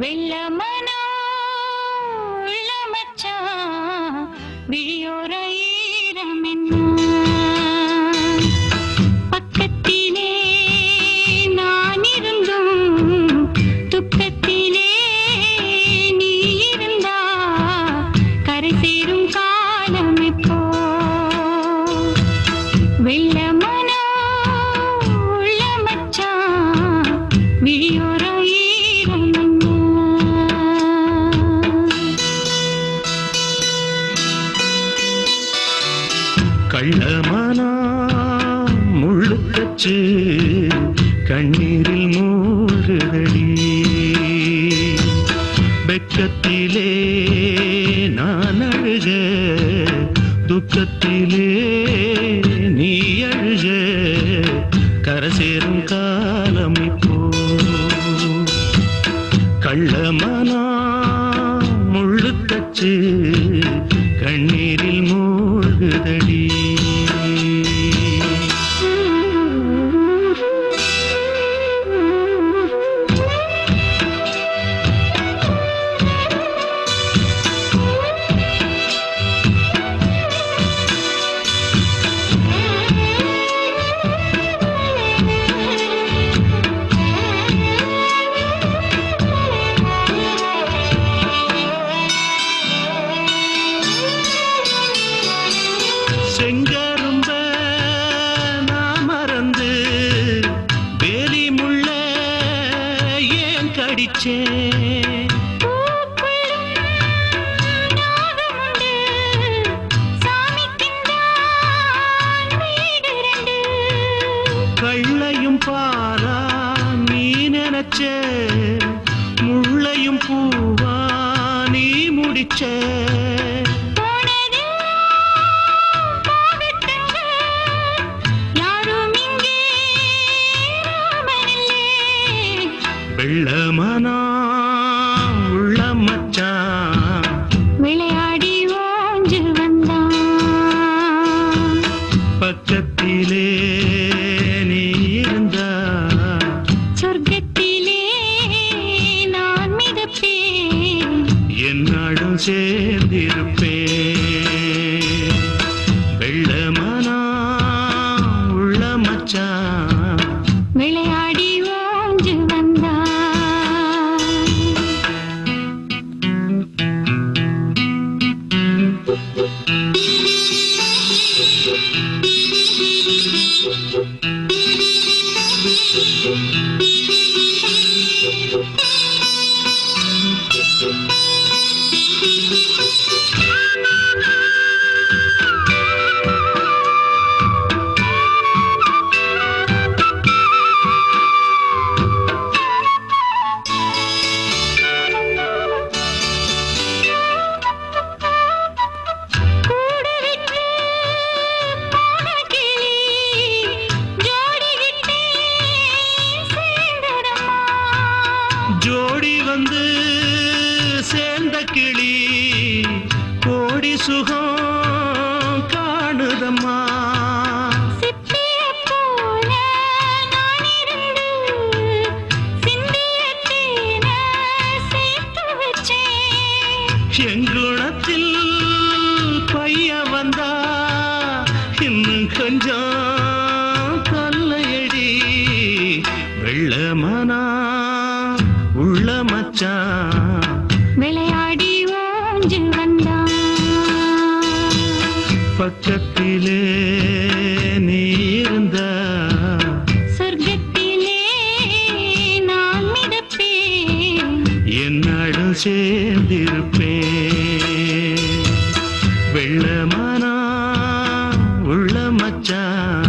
வெள்ளமனோ உள்ள மச்சான் விழியோர ஈரமென்ன பக்கத்திலே நான் இருந்தும் துக்கத்திலே நீ இருந்தா கரை சேரும் காலம் இப்போ வெள்ளமனோ உள்ள மச்சான் விழியோர கள்ளமானா முள்ளுக்கச்சு கண்ணீரில் மூழ்குதடி வெக்கத்திலே நான் அழுக துக்கத்திலே நீ அழுக கரை சேரும் காலம் இப்போ கள்ளமானா முள்ளுக்கச்சு கண்ணீரில் மூழ்குதடி செங்கரும்ப நான் மறந்து வேலி முள்ள ஏன் கடிச்சேன் கள்ளையும் பாரா நீ நினைச்ச முள்ளையும் பூவா நீ முடிச்ச வெள்ளமனா உள்ள மச்சான் விளையாடி ஓஞ்சு வந்தான் பக்கத்திலே நீ இருந்தா சொர்க்கத்திலே நான் மிதப்பேன் என்னாடும் சேர்ந்திருப்பேன் வெள்ளமனா உள்ள மச்சான் விளையாடி ஓஞ்சு வந்தான் ஜோடி வந்து சேர்ந்த கிளி கோடி சுகம் காணுதம்மா எங்குணத்தில் பைய வந்தா இன்னும் கொஞ்சம் தொல்லையடி வெள்ளமனா உள்ள மச்சான் விளையாடி ஓஞ்சு வந்தான் பக்கத்திலே நீ இருந்தா சொர்க்கத்திலே நான் மிதப்பேன் என்னாடும் சேர்ந்திருப்பேன் வெள்ளமனா உள்ள மச்சான்